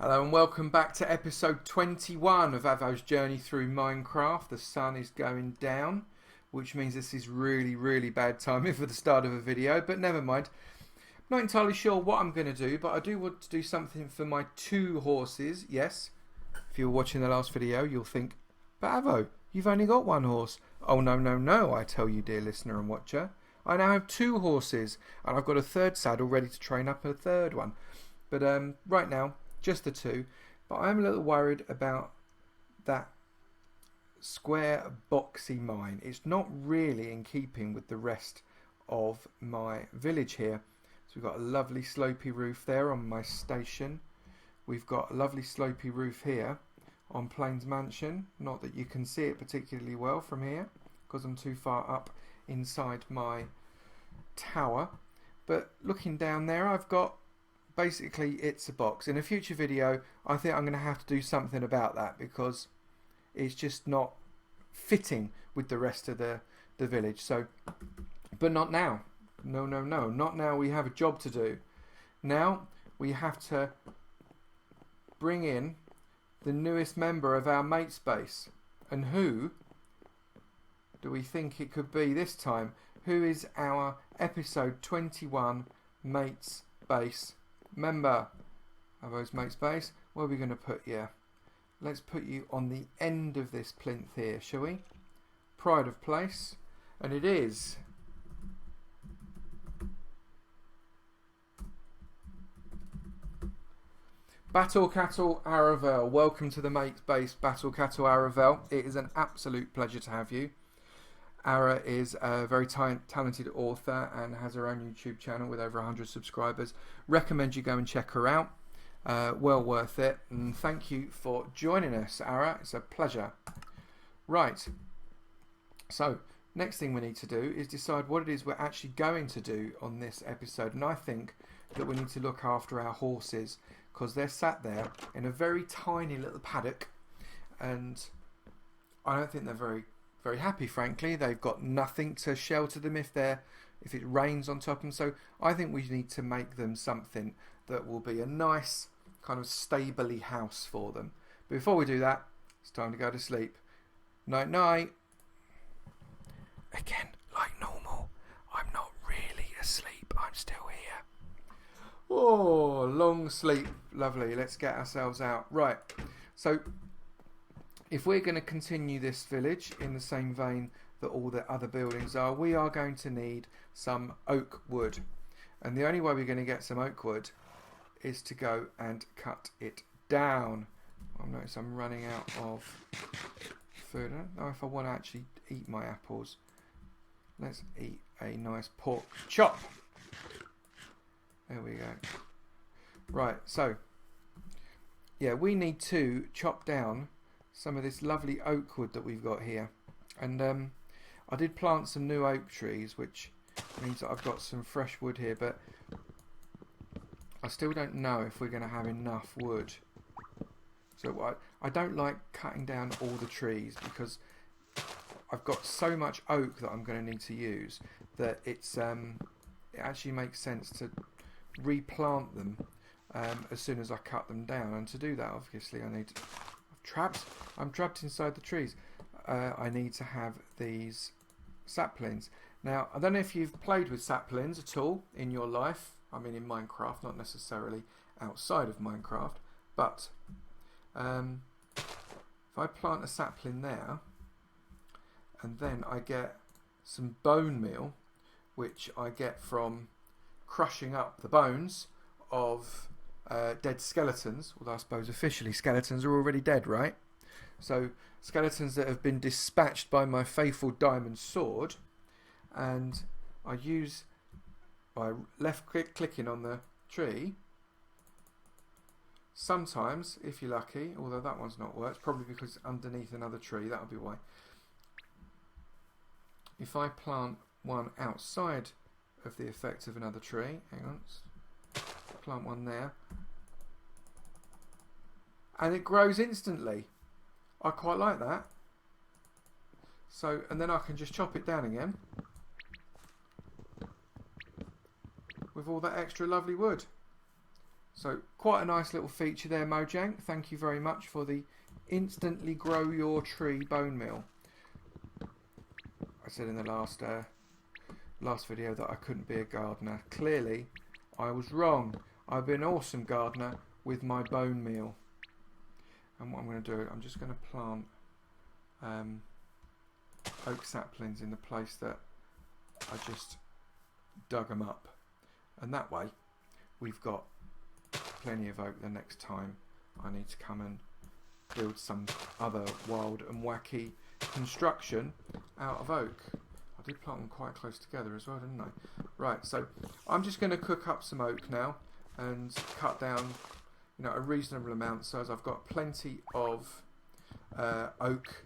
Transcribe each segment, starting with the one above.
Hello and welcome back to episode 21 of Avo's journey through Minecraft. The sun is going down, which means this is really bad timing for the start of a video, but never mind. Not entirely sure what I'm going to do, but I do want to do something for my two horses. Yes, if you were watching the last video, you'll think, but Avo, you've only got one horse. Oh no, I tell you, dear listener and watcher. I now have two horses, and I've got a third saddle ready to train up a third one. But right now, just the two. But I'm a little worried about that square boxy mine. It's not really in keeping with the rest of my village here. So we've got a lovely slopey roof there on my station. We've got a lovely slopey roof here on Plains Mansion. Not that you can see it particularly well from here because I'm too far up inside my tower. But looking down there, I've got basically it's a box. In a future video, I think I'm going to have to do something about that because it's just not fitting with the rest of the village. So, but not now. No, not now. We have a job to do. Now we have to bring in the newest member of our mate space. And who do we think it could be this time? Who is our episode 21 mates base member? Avo's mate space. Where are we going to put you? Let's put you on the end of this plinth here, shall we? Pride of place. And it is Battle Cattle Aravel. Welcome to the mate base, Battle Cattle Aravel. It is an absolute pleasure to have you. Ara is a very talented author and has her own YouTube channel with over 100 subscribers. Recommend you go and check her out. Well worth it. And thank you for joining us, Ara. It's a pleasure. Right. So, next thing we need to do is decide what it is we're actually going to do on this episode. And I think that we need to look after our horses because they're sat there in a very tiny little paddock. And I don't think they're very happy, frankly. They've got nothing to shelter them if it rains on top of them. So I think we need to make them something that will be a nice kind of stably house for them. But before we do that, it's time to go to sleep. Night night. Again, like normal, I'm not really asleep. I'm still here. Oh, long sleep. Lovely. Let's get ourselves out. Right. So if we're going to continue this village in the same vein that all the other buildings are, we are going to need some oak wood. And the only way we're going to get some oak wood is to go and cut it down. I notice I'm running out of food. I don't know if I want to actually eat my apples. Let's eat a nice pork chop. There we go. Right, so yeah, we need to chop down some of this lovely oak wood that we've got here. And I did plant some new oak trees, which means that I've got some fresh wood here, but I still don't know if we're going to have enough wood. So I don't like cutting down all the trees because I've got so much oak that I'm going to need to use that it actually makes sense to replant them as soon as I cut them down. And to do that, obviously, I'm trapped inside the trees. I need to have these saplings. Now, I don't know if you've played with saplings at all in your life. I mean, in Minecraft, not necessarily outside of Minecraft. But if I plant a sapling there, and then I get some bone meal, which I get from crushing up the bones of dead skeletons, although I suppose officially skeletons are already dead, right? So skeletons that have been dispatched by my faithful diamond sword, and I use by left clicking on the tree. Sometimes, if you're lucky, although that one's not worked, probably because it's underneath another tree, that'll be why. If I plant one outside of the effect of another tree, hang on, plant one there, and it grows instantly. I quite like that. So, and then I can just chop it down again with all that extra lovely wood. So quite a nice little feature there, Mojang. Thank you very much for the instantly grow your tree bone meal. I said in the last video that I couldn't be a gardener. Clearly, I was wrong. I've been an awesome gardener with my bone meal. And what I'm going to do, I'm just going to plant oak saplings in the place that I just dug them up. And that way, we've got plenty of oak the next time I need to come and build some other wild and wacky construction out of oak. I did plant them quite close together as well, didn't I? Right, so I'm just going to cook up some oak now and cut down, you know, a reasonable amount, so as I've got plenty of oak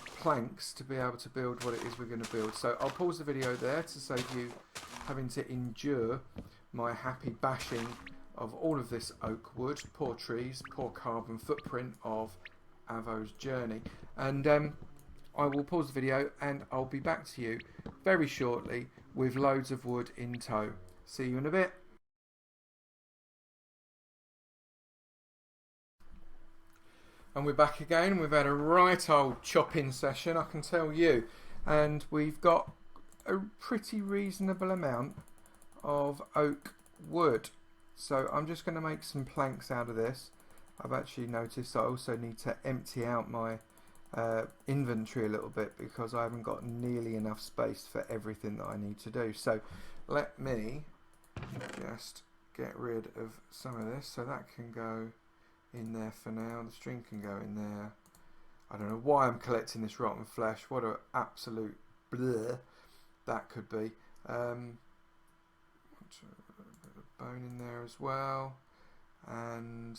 planks to be able to build what it is we're going to build. So I'll pause the video there to save you having to endure my happy bashing of all of this oak wood. Poor trees, poor carbon footprint of Avo's journey. And I will pause the video and I'll be back to you very shortly with loads of wood in tow. See you in a bit. And we're back again. We've had a right old chopping session, I can tell you. And we've got a pretty reasonable amount of oak wood. So I'm just going to make some planks out of this. I've actually noticed I also need to empty out my inventory a little bit because I haven't got nearly enough space for everything that I need to do. So let me just get rid of some of this. So that can go in there for now. The string can go in there. I don't know why I'm collecting this rotten flesh. What an absolute blur that could be. A bit of bone in there as well, and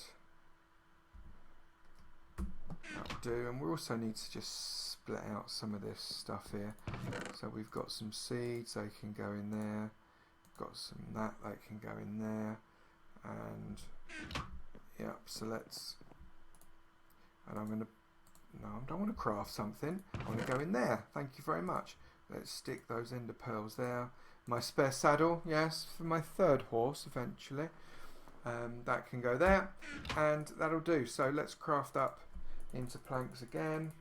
that'll do. And we also need to just split out some of this stuff here. So we've got some seeds, they can go in there. Got some that, they can go in there. And yep, so let's, and I'm gonna, no, I don't want to craft something, I want to go in there. Thank you very much. Let's stick those ender pearls there. My spare saddle, yes, for my third horse eventually. That can go there, and that'll do. So let's craft up into planks again.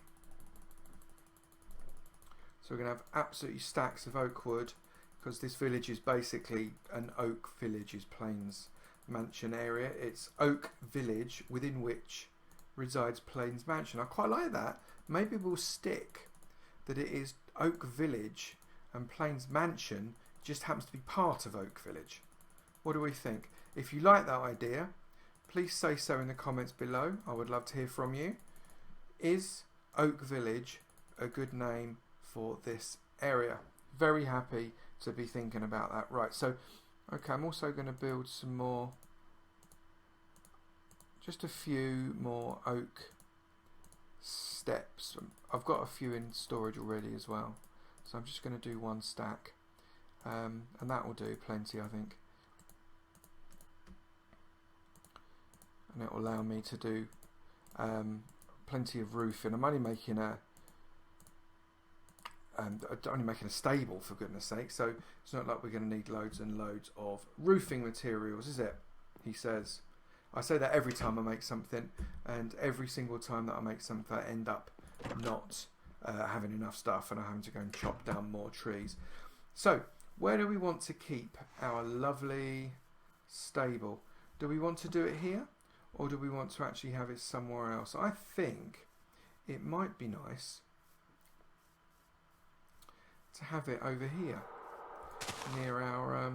So we're going to have absolutely stacks of oak wood, because this village is basically an oak village, is Plains Mansion area. It's Oak Village, within which resides Plains Mansion. I quite like that. Maybe we'll stick that it is Oak Village and Plains Mansion just happens to be part of Oak Village. What do we think? If you like that idea, please say so in the comments below. I would love to hear from you. Is Oak Village a good name for this area? Very happy to be thinking about that. Right, so okay, I'm also going to build some more, just a few more oak steps. I've got a few in storage already as well, so I'm just going to do one stack, and that will do plenty, I think, and it will allow me to do plenty of roofing. I'm only making a stable, for goodness sake, so it's not like we're going to need loads and loads of roofing materials, is it? He says. I say that every time I make something, and every single time that I make something I end up not having enough stuff, and I'm having to go and chop down more trees. So where do we want to keep our lovely stable? Do we want to do it here, or do we want to actually have it somewhere else? I think it might be nice to have it over here near our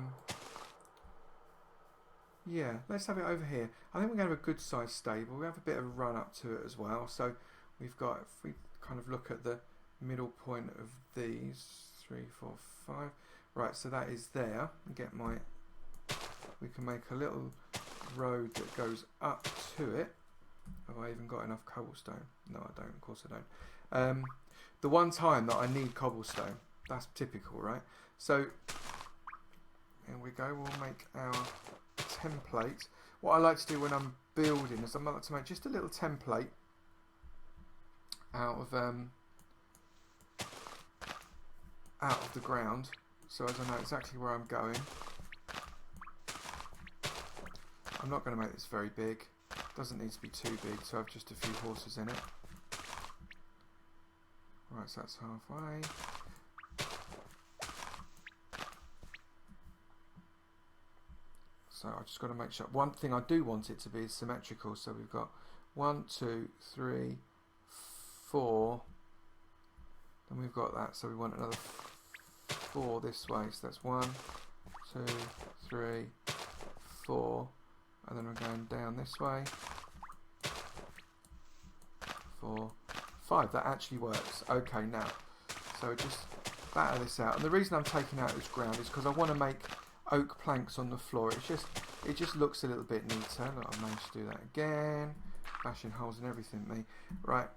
yeah, let's have it over here. I think we're going to have a good sized stable. We have a bit of a run up to it as well. So we've got, if we kind of look at the middle point of these, 3, 4, 5. Right, so that is there. Get my, we can make a little road that goes up to it. Have I even got enough cobblestone? No, I don't. Of course I don't. The one time that I need cobblestone. That's typical, right? So here we go. We'll make our template. What I like to do when I'm building is I like to make just a little template out of the ground, so as I know exactly where I'm going. I'm not going to make this very big. Doesn't need to be too big to have just a few horses in it. Right, so that's halfway. So I just got to make sure. One thing I do want it to be is symmetrical. So we've got 1, 2, 3, 4. Then we've got that. So we want another 4 this way. So that's 1, 2, 3, 4. And then we're going down this way. 4, 5. That actually works. Okay, now. So just batter this out. And the reason I'm taking out this ground is because I want to make oak planks on the floor. It just looks a little bit neater. Look, I managed to do that again. Bashing holes and everything, me. Right.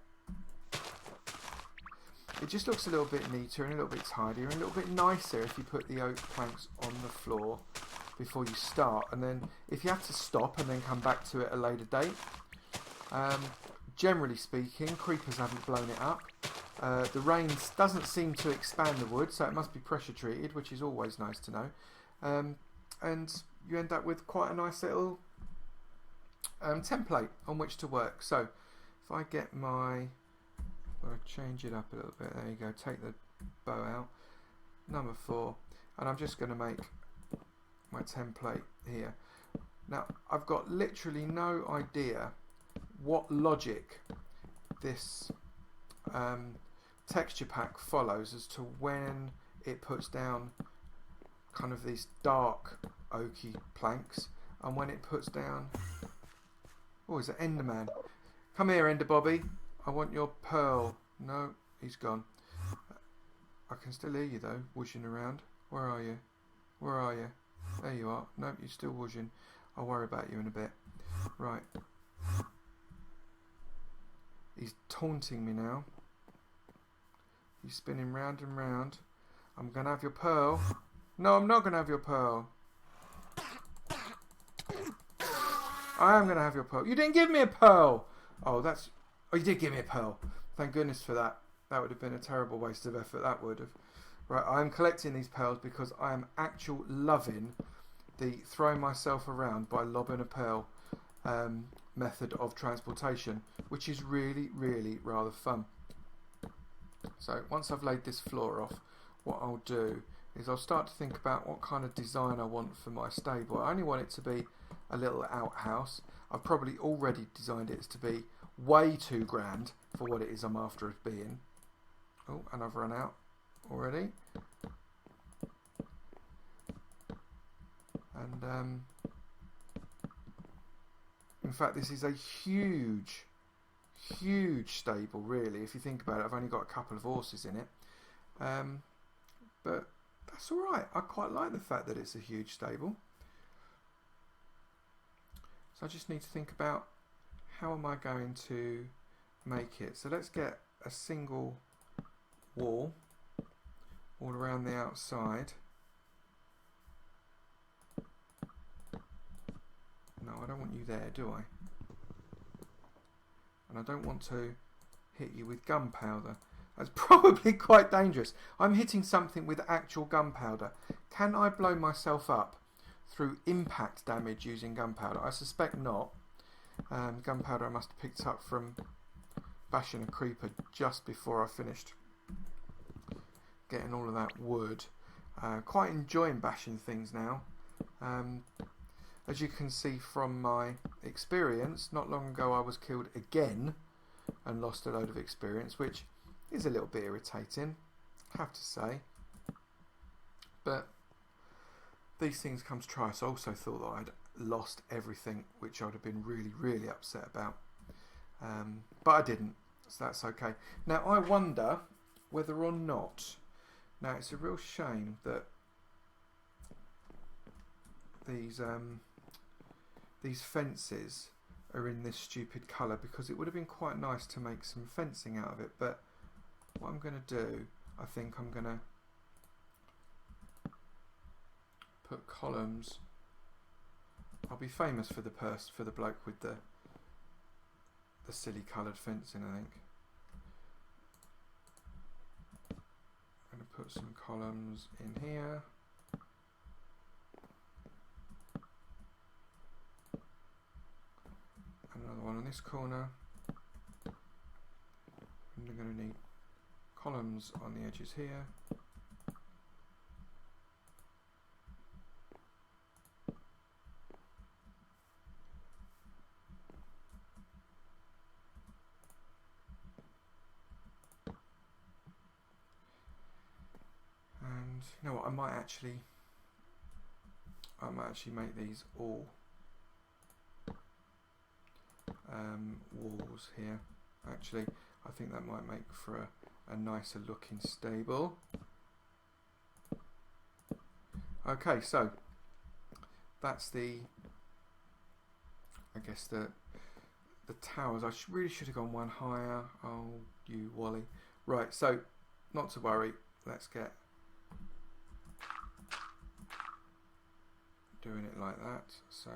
It just looks a little bit neater and a little bit tidier and a little bit nicer if you put the oak planks on the floor before you start. And then if you have to stop and then come back to it at a later date. Generally speaking, creepers haven't blown it up. The rain doesn't seem to expand the wood, so it must be pressure treated, which is always nice to know. And you end up with quite a nice little template on which to work. So if I get my, I'll change it up a little bit. There you go. Take the bow out. Number 4, and I'm just going to make my template here. Now I've got literally no idea what logic this texture pack follows as to when it puts down kind of these dark oaky planks and when it puts down, oh, is it Enderman? Come here, Ender Bobby, I want your pearl. No, he's gone. I can still hear you though, whooshing around. Where are you? Where are you? There you are. Nope, you're still whooshing. I'll worry about you in a bit. Right. He's taunting me now. He's spinning round and round. I'm going to have your pearl. No, I'm not going to have your pearl. I am going to have your pearl. You didn't give me a pearl. Oh, that's... Oh, you did give me a pearl. Thank goodness for that. That would have been a terrible waste of effort. That would have. Right, I'm collecting these pearls because I am actual loving the throwing myself around by lobbing a pearl method of transportation, which is really, really rather fun. So once I've laid this floor off, what I'll do is I'll start to think about what kind of design I want for my stable. I only want it to be a little outhouse. I've probably already designed it to be way too grand for what it is I'm after it being. Oh, and I've run out already. And in fact, this is a huge stable, really. If you think about it, I've only got a couple of horses in it, but that's all right. I quite like the fact that it's a huge stable. So I just need to think about how am I going to make it. So let's get a single wall all around the outside. No, I don't want you there, do I? And I don't want to hit you with gunpowder. That's probably quite dangerous. I'm hitting something with actual gunpowder. Can I blow myself up through impact damage using gunpowder? I suspect not. Gunpowder I must have picked up from bashing a creeper just before I finished getting all of that wood. Quite enjoying bashing things now. As you can see from my experience, not long ago I was killed again and lost a load of experience, which is a little bit irritating, I have to say. But these things come to twice. I also thought that I'd lost everything, which I'd have been really, really upset about. But I didn't, so that's okay. Now I wonder whether or not... Now it's a real shame that these fences are in this stupid colour, because it would have been quite nice to make some fencing out of it. But what I'm going to do, I think I'm going to put columns. I'll be famous for the bloke with the silly coloured fencing, I think. I'm going to put some columns in here. Another one on this corner. And we're going to need columns on the edges here. And you know what, I might actually make these all walls here. Actually, I think that might make for a nicer looking stable. Okay, so that's I guess the towers. I really should have gone one higher. Oh, you Wally. Right, so not to worry. Let's get doing it like that. So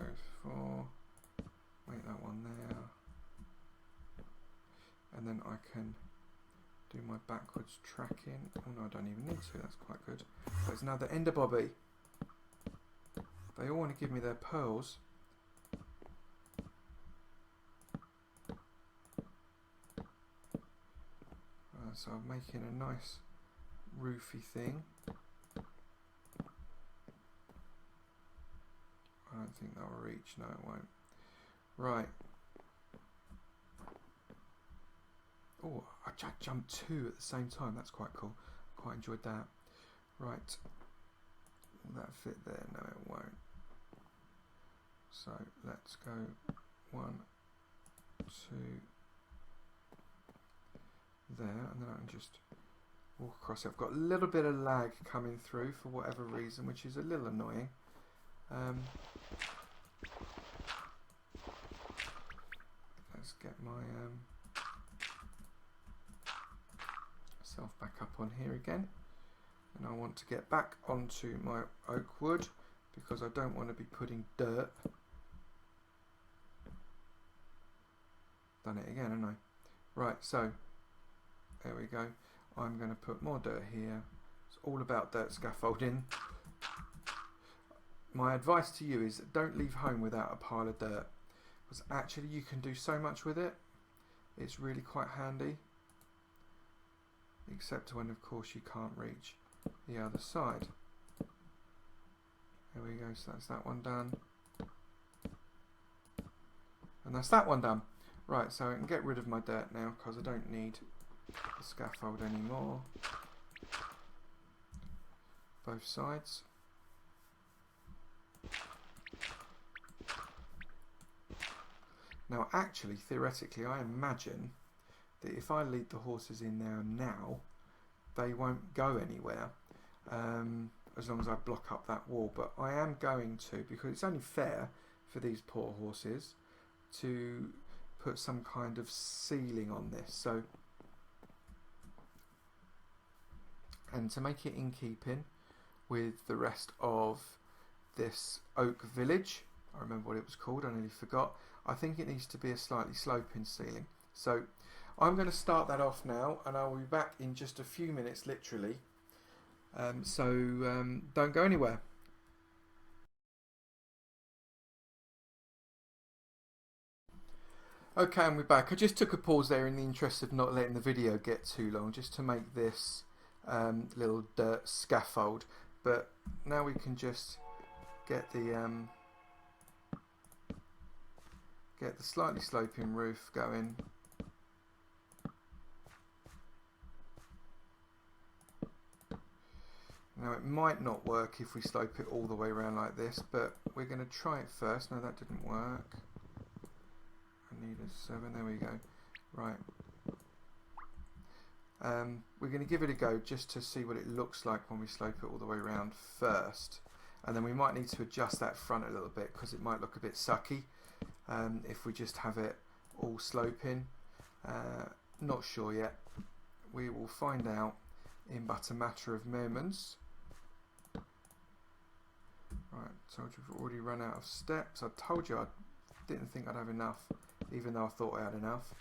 make that one there, and then I can do my backwards tracking. Oh no, I don't even need to. That's quite good. There's another Ender Bobby. They all want to give me their pearls. So I'm making a nice roofy thing. I don't think that will reach. No, it won't. Right. Oh, I jumped two at the same time. That's quite cool. Quite enjoyed that. Right. Will that fit there? No, it won't. So let's go 1, 2 there, and then I can just walk across it. I've got a little bit of lag coming through for whatever reason, which is a little annoying. Let's get my self back up on here again, and I want to get back onto my oak wood because I don't want to be putting dirt. Done it again, haven't I? Right, so there we go. I'm going to put more dirt here. It's all about dirt scaffolding. My advice to you is don't leave home without a pile of dirt, because actually you can do so much with it. It's really quite handy, except when of course you can't reach the other side. There we go, so that's that one done. And that's that one done. Right, so I can get rid of my dirt now because I don't need the scaffold anymore. Both sides. Now actually, theoretically, I imagine that if I lead the horses in there now, they won't go anywhere as long as I block up that wall. But I am going to, because it's only fair for these poor horses to put some kind of ceiling on this. So, and to make it in keeping with the rest of this oak village, I remember what it was called, I nearly forgot. I think it needs to be a slightly sloping ceiling. So I'm going to start that off now, and I'll be back in just a few minutes, literally. Don't go anywhere. Okay, and we're back. I just took a pause there in the interest of not letting the video get too long, just to make this little dirt scaffold. But now we can just get the slightly sloping roof going. Now it might not work if we slope it all the way around like this, but we're going to try it first. No, that didn't work. I need a 7. There we go. Right. We're going to give it a go just to see what it looks like when we slope it all the way around first. And then we might need to adjust that front a little bit because it might look a bit sucky if we just have it all sloping. Not sure yet. We will find out in but a matter of moments. Right, told you we've already run out of steps. I told you I didn't think I'd have enough, even though I thought I had enough.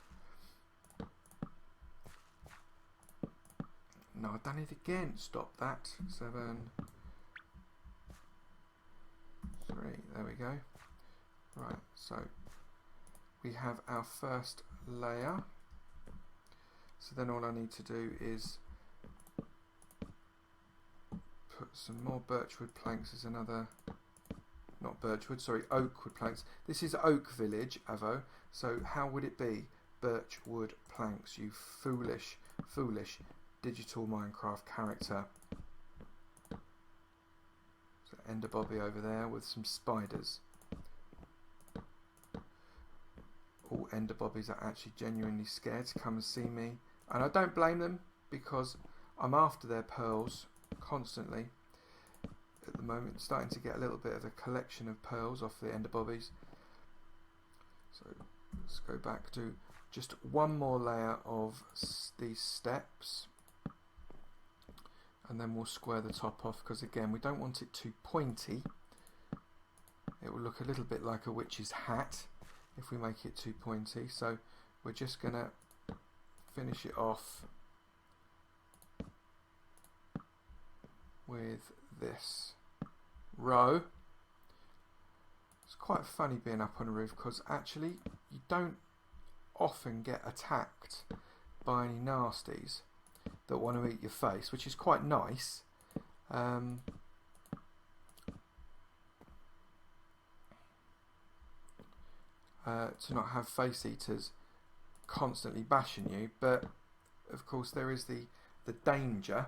No, I've done it again. Stop that. 7, 3. There we go. Right, so we have our first layer. So then all I need to do is put some more birchwood planks as another, not birchwood, sorry, oak wood planks. This is Oak Village, Avo, so how would it be? Birchwood planks, you foolish digital Minecraft character. So Ender Bobby over there with some spiders. All Ender Bobbies are actually genuinely scared to come and see me, and I don't blame them because I'm after their pearls constantly. At the moment, starting to get a little bit of a collection of pearls off the Ender Bobbies. So let's go back to just one more layer of these steps, and then we'll square the top off, because again we don't want it too pointy. It will look a little bit like a witch's hat if we make it too pointy. So we're just gonna finish it off with this row. It's quite funny being up on a roof because actually you don't often get attacked by any nasties that want to eat your face, which is quite nice. To not have face eaters constantly bashing you, but of course there is the danger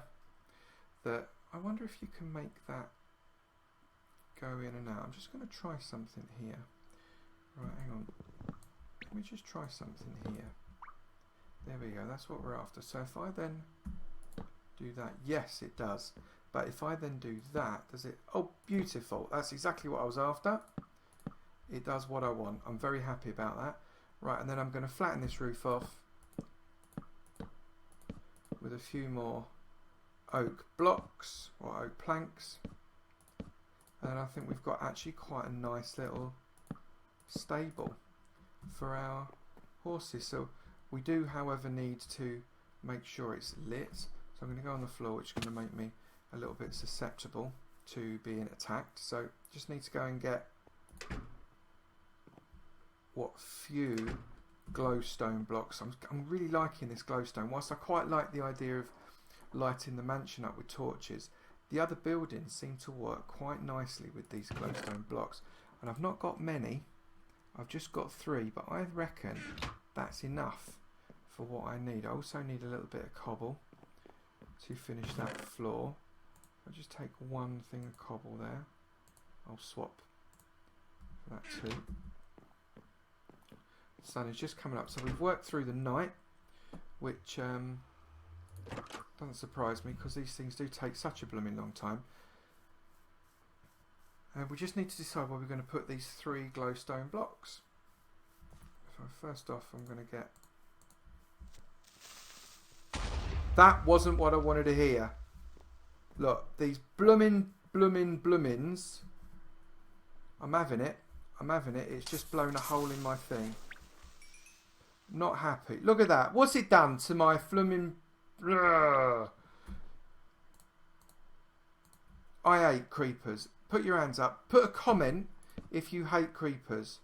that I wonder if you can make that go in and out. I'm just going to try something here. Right, hang on. Let me just try something here. There we go, that's what we're after. So if I then do that, yes it does. But if I then do that, does it? Oh, beautiful. That's exactly what I was after. It does what I want. I'm very happy about that. Right, and then I'm going to flatten this roof off with a few more oak blocks or oak planks. And I think we've got actually quite a nice little stable for our horses. So we do, however, need to make sure it's lit. So I'm going to go on the floor, which is going to make me a little bit susceptible to being attacked. So just need to go and get what few glowstone blocks. I'm really liking this glowstone. Whilst I quite like the idea of lighting the mansion up with torches, the other buildings seem to work quite nicely with these glowstone blocks. And I've not got many. I've just got 3, but I reckon that's enough for what I need. I also need a little bit of cobble to finish that floor. I'll just take one thing of cobble there. I'll swap for that too. The sun is just coming up, so we've worked through the night, which doesn't surprise me because these things do take such a blooming long time. We just need to decide where we're going to put these 3 glowstone blocks. So first off, I'm going to get... That wasn't what I wanted to hear. Look, these bloomins. I'm having it. I'm having it. It's just blown a hole in my thing. Not happy. Look at that. What's it done to my blooming... I hate creepers. Put your hands up. Put a comment if you hate creepers.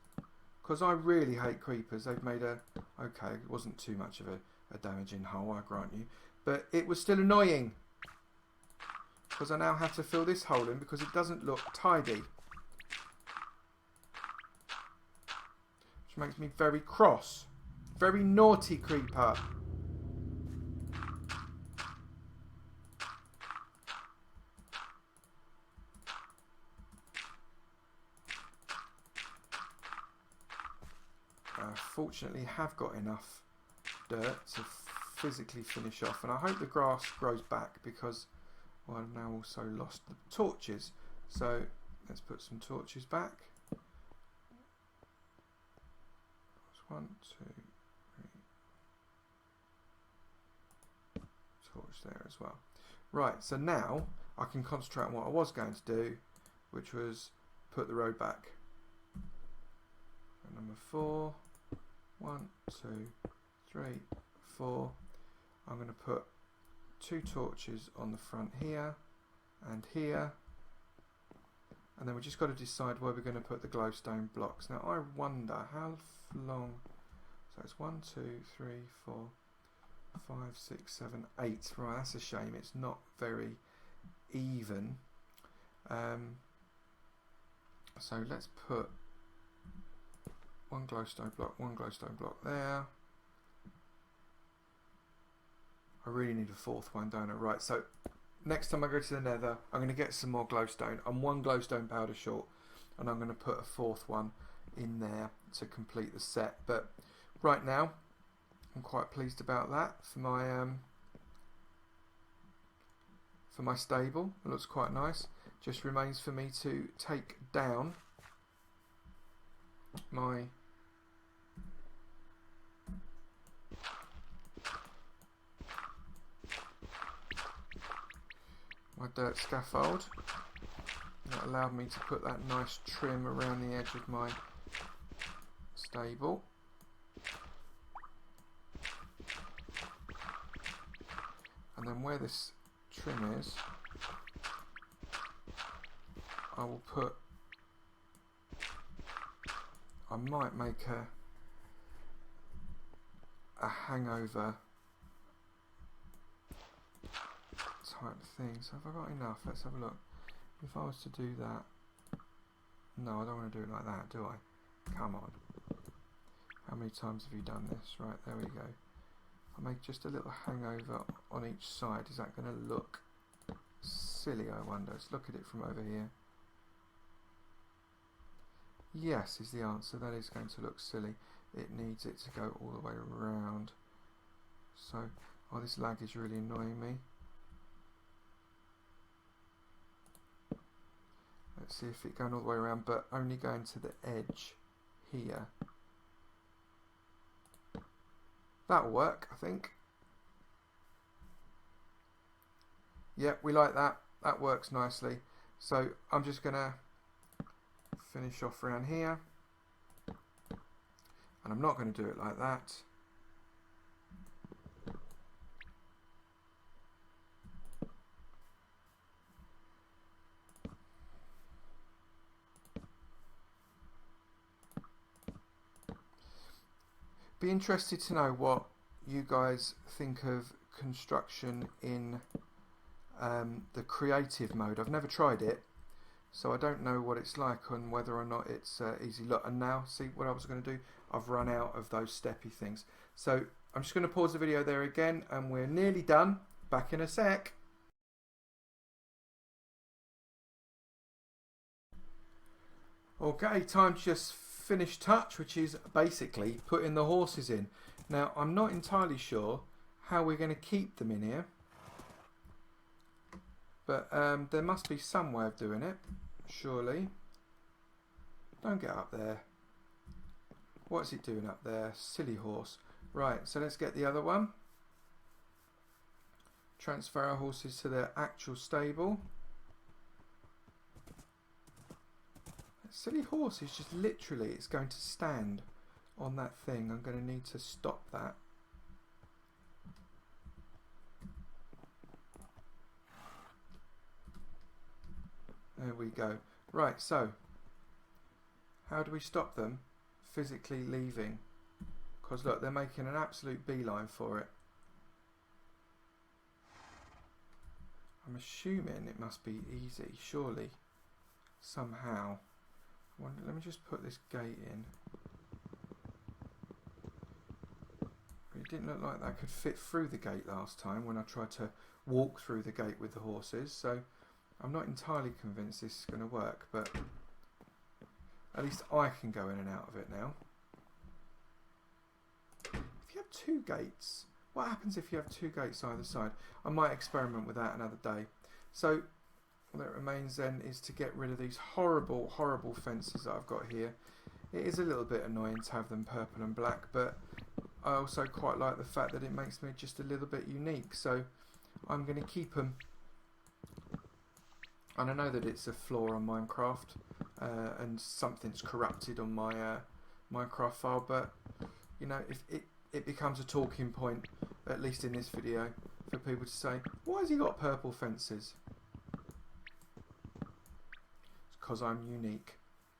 Because I really hate creepers. They've made a... Okay, it wasn't too much of a damaging hole, I grant you. But it was still annoying. Because I now have to fill this hole in because it doesn't look tidy. Which makes me very cross. Very naughty creeper. Fortunately have got enough dirt to physically finish off, and I hope the grass grows back because, well, I've now also lost the torches. So let's put some torches back. That's 1, 2, 3. Torch there as well. Right, so now I can concentrate on what I was going to do, which was put the road back. And number 4. 1, 2, 3, 4. I'm going to put 2 torches on the front here and here, And then we just got to decide where we're going to put the glowstone blocks. Now I wonder how long. So it's 1, 2, 3, 4, 5, 6, 7, 8. Right, that's a shame. It's not very even. So let's put one glowstone block there. I really need a fourth one, don't I? Right, so next time I go to the nether, I'm going to get some more glowstone. I'm one glowstone powder short, and I'm going to put a fourth one in there to complete the set. But right now, I'm quite pleased about that for my stable. It looks quite nice. Just remains for me to take down my dirt scaffold. That allowed me to put that nice trim around the edge of my stable. And then where this trim is, I will put, I might make a hangover type thing. So have I got enough? Let's have a look. If I was to do that, no, I don't want to do it like that, do I? Come on. How many times have you done this? Right, there we go. I'll make just a little hangover on each side. Is that going to look silly, I wonder? Let's look at it from over here. Yes is the answer. That is going to look silly. It needs it to go all the way around. So, oh, this lag is really annoying me. Let's see if it's going all the way around, but only going to the edge here. That'll work, I think. Yeah, we like that. That works nicely. So I'm just going to finish off around here. And I'm not going to do it like that. Be interested to know what you guys think of construction in the creative mode. I've never tried it, so I don't know what it's like and whether or not it's easy. Look, and now see what I was going to do. I've run out of those steppy things. So I'm just going to pause the video there again, and we're nearly done. Back in a sec. Okay, time to just finish touch, which is basically putting the horses in. Now I'm not entirely sure how we're going to keep them in here, but there must be some way of doing it, surely. Don't get up there. What's it doing up there? Silly horse. Right, so let's get the other one. Transfer our horses to their actual stable. Silly horse is just literally, it's going to stand on that thing. I'm going to need to stop that. There we go. Right, so how do we stop them physically leaving? Because look, they're making an absolute beeline for it. I'm assuming it must be easy, surely, somehow. Let me just put this gate in. It didn't look like that could fit through the gate last time when I tried to walk through the gate with the horses, so I'm not entirely convinced this is going to work, but at least I can go in and out of it now. If you have two gates, what happens if you have two gates either side? I might experiment with that another day. So all that remains then is to get rid of these horrible, horrible fences that I've got here. It is a little bit annoying to have them purple and black, but I also quite like the fact that it makes me just a little bit unique. So I'm going to keep them. And I know that it's a flaw on Minecraft and something's corrupted on my Minecraft file, but you know, if it becomes a talking point, at least in this video, for people to say, why has he got purple fences? because I'm unique.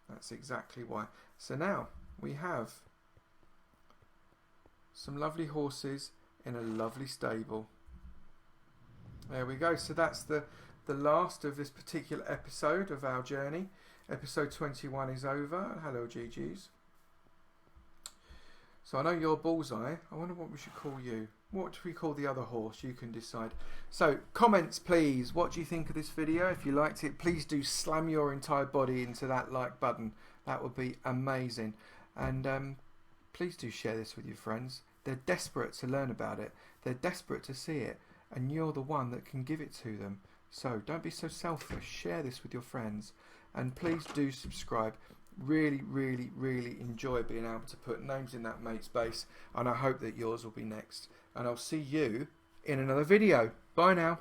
That's exactly why. So now we have some lovely horses in a lovely stable. There we go. So that's the last of this particular episode of our journey. Episode 21 is over. Hello, GGs. So I know you're Bullseye. I wonder what we should call you. What do we call the other horse? You can decide. So comments, please. What do you think of this video? If you liked it, please do slam your entire body into that like button. That would be amazing. And please do share this with your friends. They're desperate to learn about it. They're desperate to see it. And you're the one that can give it to them. So don't be so selfish. Share this with your friends. And please do subscribe. Really, really, really enjoy being able to put names in that mate space. And I hope that yours will be next. And I'll see you in another video. Bye now.